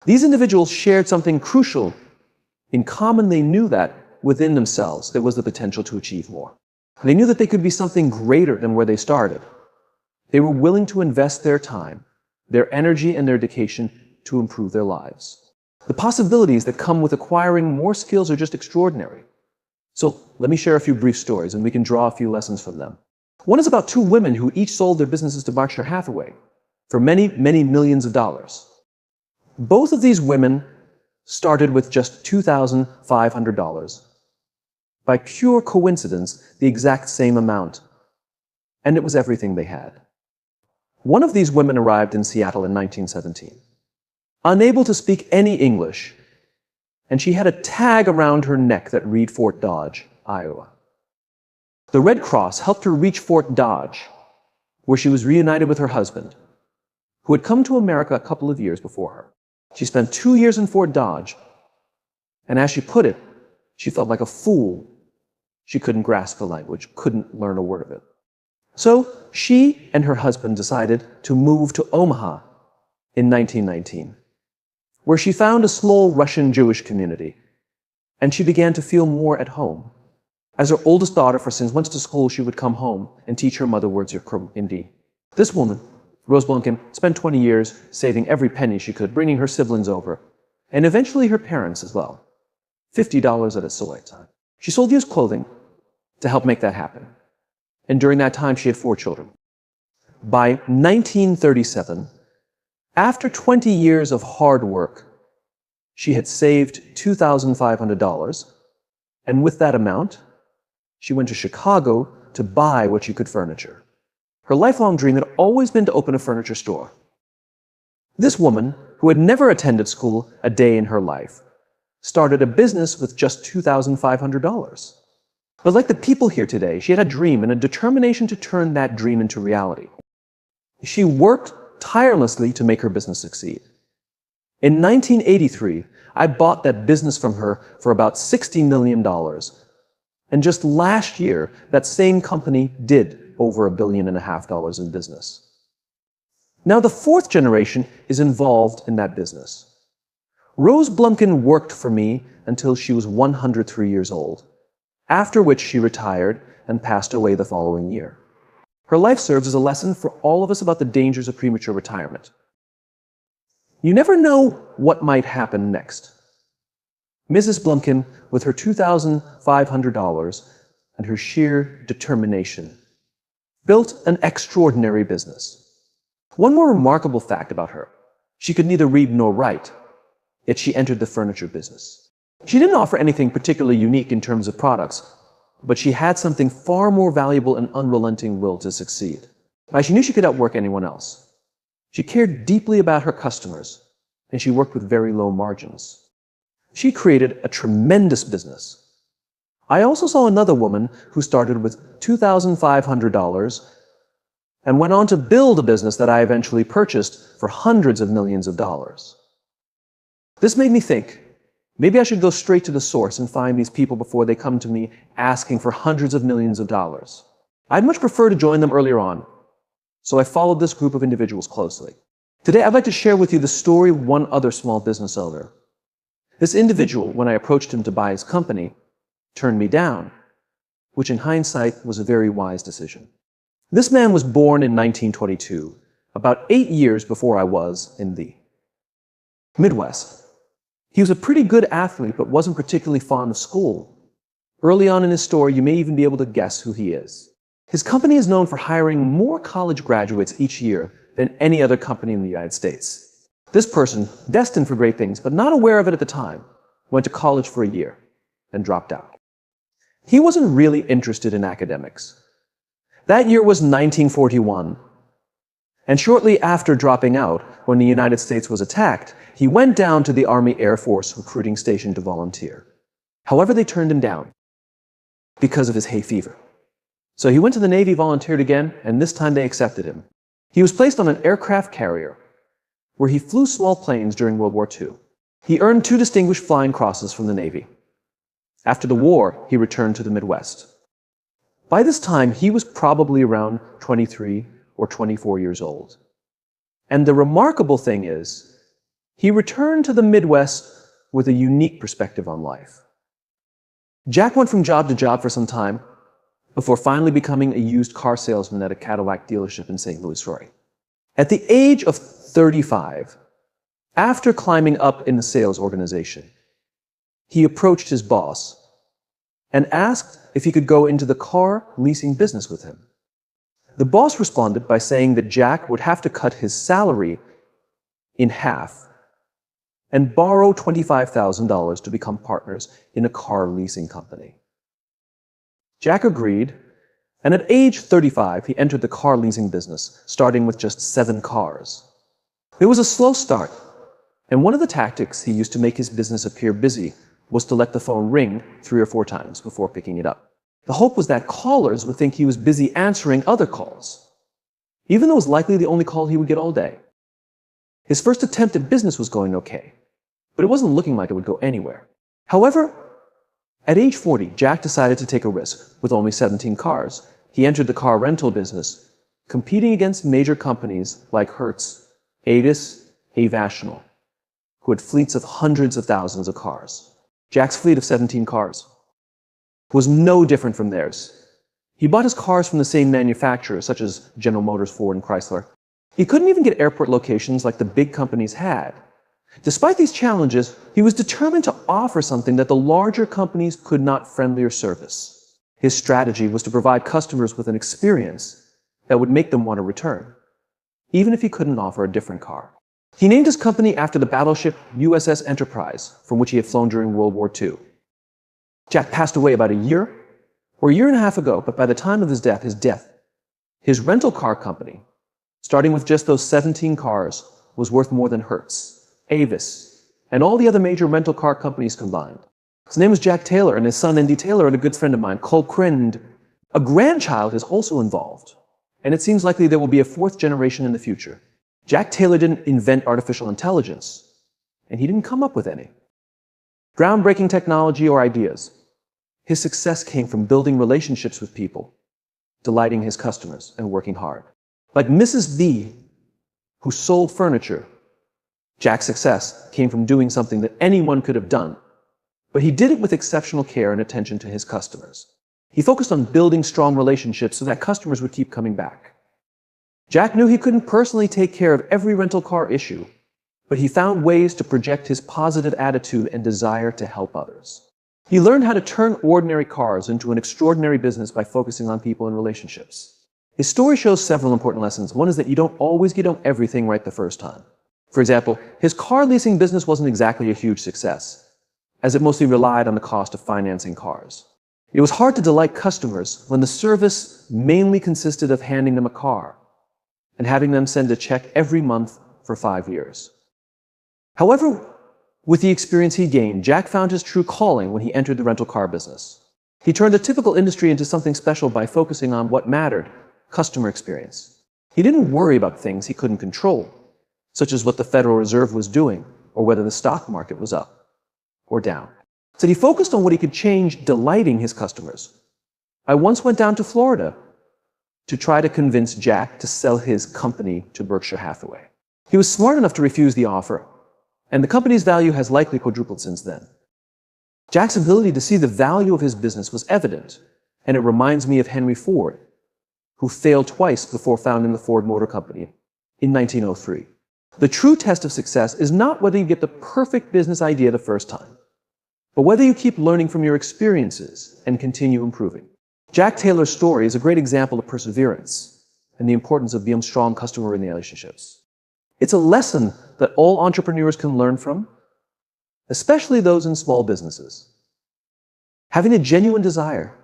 These individuals shared something crucial. In common, they knew that within themselves there was the potential to achieve more. They knew that they could be something greater than where they started. They were willing to invest their time, their energy, and their dedication to improve their lives. The possibilities that come with acquiring more skills are just extraordinary. So let me share a few brief stories, and we can draw a few lessons from them. One is about two women who each sold their businesses to Berkshire Hathaway for many, many millions of dollars. Both of these women started with just $2,500. By pure coincidence, the exact same amount. And it was everything they had. One of these women arrived in Seattle in 1917, unable to speak any English, and she had a tag around her neck that read Fort Dodge, Iowa. The Red Cross helped her reach Fort Dodge, where she was reunited with her husband, who had come to America a couple of years before her. She spent 2 years in Fort Dodge, and as she put it, she felt like a fool. She couldn't grasp the language, couldn't learn a word of it. So she and her husband decided to move to Omaha in 1919, where she found a small Russian Jewish community, and she began to feel more at home. As her oldest daughter, for since went to school, she would come home and teach her mother words of Hindi. This woman, Rose Blumkin, spent 20 years saving every penny she could, bringing her siblings over, and eventually her parents as well. $50 at a sewing time. She sold used clothing to help make that happen. And during that time, she had 4 children. By 1937, after 20 years of hard work, she had saved $2,500, and with that amount, she went to Chicago to buy what she could furniture. Her lifelong dream had always been to open a furniture store. This woman, who had never attended school a day in her life, started a business with just $2,500. But like the people here today, she had a dream and a determination to turn that dream into reality. She worked tirelessly to make her business succeed. In 1983, I bought that business from her for about $60 million. And just last year, that same company did over $1.5 billion in business. Now, the 4th generation is involved in that business. Rose Blumkin worked for me until she was 103 years old, after which she retired and passed away the following year. Her life serves as a lesson for all of us about the dangers of premature retirement. You never know what might happen next. Mrs. Blumkin, with her $2,500 and her sheer determination, built an extraordinary business. One more remarkable fact about her: she could neither read nor write, yet she entered the furniture business. She didn't offer anything particularly unique in terms of products, but she had something far more valuable: an unrelenting will to succeed. She knew she could outwork anyone else. She cared deeply about her customers, and she worked with very low margins. She created a tremendous business. I also saw another woman who started with $2,500 and went on to build a business that I eventually purchased for hundreds of millions of dollars. This made me think, maybe I should go straight to the source and find these people before they come to me asking for hundreds of millions of dollars. I'd much prefer to join them earlier on, so I followed this group of individuals closely. Today, I'd like to share with you the story of one other small business owner. This individual, when I approached him to buy his company, turned me down, which in hindsight was a very wise decision. This man was born in 1922, about 8 years before I was in the Midwest. He was a pretty good athlete, but wasn't particularly fond of school. Early on in his story, you may even be able to guess who he is. His company is known for hiring more college graduates each year than any other company in the United States. This person, destined for great things, but not aware of it at the time, went to college for a year and dropped out. He wasn't really interested in academics. That year was 1941, and shortly after dropping out, when the United States was attacked, he went down to the Army Air Force recruiting station to volunteer. However, they turned him down because of his hay fever. So he went to the Navy, volunteered again, and this time they accepted him. He was placed on an aircraft carrier where he flew small planes during World War II. He earned 2 distinguished flying crosses from the Navy. After the war, he returned to the Midwest. By this time, he was probably around 23 or 24 years old. And the remarkable thing is, he returned to the Midwest with a unique perspective on life. Jack went from job to job for some time before finally becoming a used car salesman at a Cadillac dealership in St. Louis, Missouri. At the age of 35, after climbing up in the sales organization, he approached his boss and asked if he could go into the car leasing business with him. The boss responded by saying that Jack would have to cut his salary in half and borrow $25,000 to become partners in a car leasing company. Jack agreed, and at age 35, he entered the car leasing business, starting with just 7 cars. It was a slow start, and one of the tactics he used to make his business appear busy was to let the phone ring 3 or 4 times before picking it up. The hope was that callers would think he was busy answering other calls, even though it was likely the only call he would get all day. His first attempt at business was going okay, but it wasn't looking like it would go anywhere. However, at age 40, Jack decided to take a risk. With only 17 cars, he entered the car rental business, competing against major companies like Hertz, Avis, Motivational, who had fleets of hundreds of thousands of cars. Jack's fleet of 17 cars was no different from theirs. He bought his cars from the same manufacturers, such as General Motors, Ford, and Chrysler. He couldn't even get airport locations like the big companies had. Despite these challenges, he was determined to offer something that the larger companies could not friendlier service. His strategy was to provide customers with an experience that would make them want to return, even if he couldn't offer a different car. He named his company after the battleship USS Enterprise, from which he had flown during World War II. Jack passed away about a year and a half ago, but by the time of his death, his rental car company, starting with just those 17 cars, was worth more than Hertz, Avis, and all the other major rental car companies combined. His name was Jack Taylor, and his son Andy Taylor and a good friend of mine, Cole Crind. A grandchild is also involved, and it seems likely there will be a 4th generation in the future. Jack Taylor didn't invent artificial intelligence, and he didn't come up with any groundbreaking technology or ideas. His success came from building relationships with people, delighting his customers, and working hard. Like Mrs. B, who sold furniture, Jack's success came from doing something that anyone could have done, but he did it with exceptional care and attention to his customers. He focused on building strong relationships so that customers would keep coming back. Jack knew he couldn't personally take care of every rental car issue, but he found ways to project his positive attitude and desire to help others. He learned how to turn ordinary cars into an extraordinary business by focusing on people and relationships. His story shows several important lessons. One is that you don't always get everything right the first time. For example, his car leasing business wasn't exactly a huge success, as it mostly relied on the cost of financing cars. It was hard to delight customers when the service mainly consisted of handing them a car and having them send a check every month for 5 years. However, with the experience he gained, Jack found his true calling when he entered the rental car business. He turned a typical industry into something special by focusing on what mattered: customer experience. He didn't worry about things he couldn't control, such as what the Federal Reserve was doing or whether the stock market was up or down. So he focused on what he could change, delighting his customers. I once went down to Florida to try to convince Jack to sell his company to Berkshire Hathaway. He was smart enough to refuse the offer, and the company's value has likely quadrupled since then. Jack's ability to see the value of his business was evident, and it reminds me of Henry Ford, who failed twice before founding the Ford Motor Company in 1903. The true test of success is not whether you get the perfect business idea the first time, but whether you keep learning from your experiences and continue improving. Jack Taylor's story is a great example of perseverance and the importance of building strong customer relationships. It's a lesson that all entrepreneurs can learn from, especially those in small businesses. Having a genuine desire,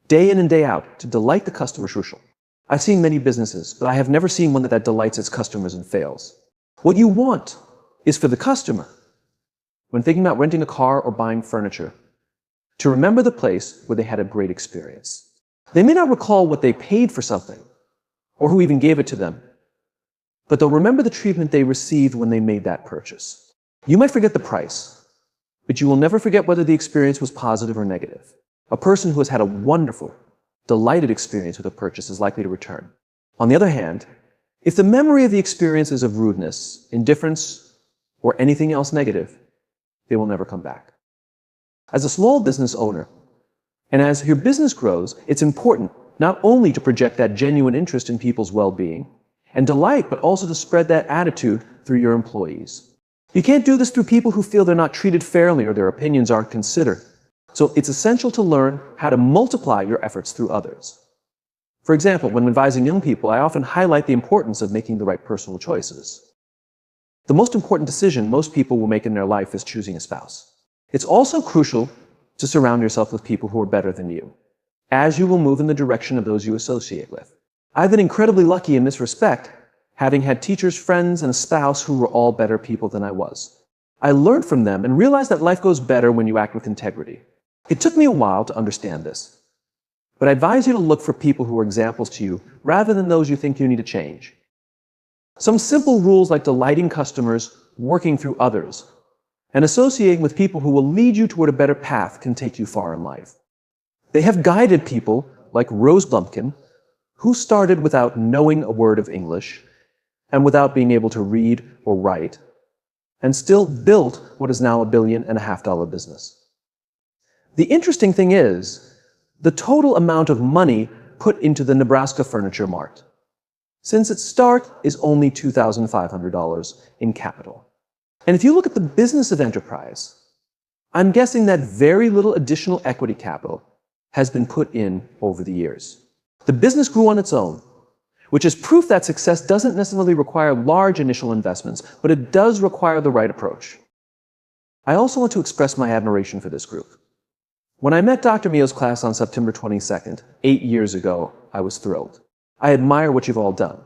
day in and day out, to delight the customer is crucial. I've seen many businesses, but I have never seen one that delights its customers and fails. What you want is for the customer, when thinking about renting a car or buying furniture, to remember the place where they had a great experience. They may not recall what they paid for something, or who even gave it to them, but they'll remember the treatment they received when they made that purchase. You might forget the price, but you will never forget whether the experience was positive or negative. A person who has had a wonderful, delighted experience with a purchase is likely to return. On the other hand, if the memory of the experience is of rudeness, indifference, or anything else negative, they will never come back. As a small business owner, and as your business grows, it's important not only to project that genuine interest in people's well-being and delight, but also to spread that attitude through your employees. You can't do this through people who feel they're not treated fairly or their opinions aren't considered. So it's essential to learn how to multiply your efforts through others. For example, when advising young people, I often highlight the importance of making the right personal choices. The most important decision most people will make in their life is choosing a spouse. It's also crucial to surround yourself with people who are better than you, as you will move in the direction of those you associate with. I've been incredibly lucky in this respect, having had teachers, friends, and a spouse who were all better people than I was. I learned from them and realized that life goes better when you act with integrity. It took me a while to understand this, but I advise you to look for people who are examples to you rather than those you think you need to change. Some simple rules like delighting customers, working through others, and associating with people who will lead you toward a better path can take you far in life. They have guided people like Rose Blumpkin, who started without knowing a word of English and without being able to read or write, and still built what is now $1.5 billion business. The interesting thing is the total amount of money put into the Nebraska Furniture Mart, since its start is only $2,500 in capital. And if you look at the business of enterprise, I'm guessing that very little additional equity capital has been put in over the years. The business grew on its own, which is proof that success doesn't necessarily require large initial investments, but it does require the right approach. I also want to express my admiration for this group. When I met Dr. Mio's class on September 22nd, 8 years ago, I was thrilled. I admire what you've all done.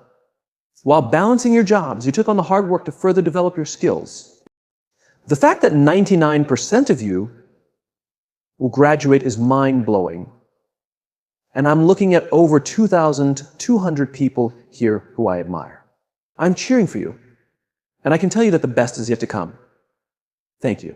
While balancing your jobs, you took on the hard work to further develop your skills. The fact that 99% of you will graduate is mind-blowing. And I'm looking at over 2,200 people here who I admire. I'm cheering for you. And I can tell you that the best is yet to come. Thank you.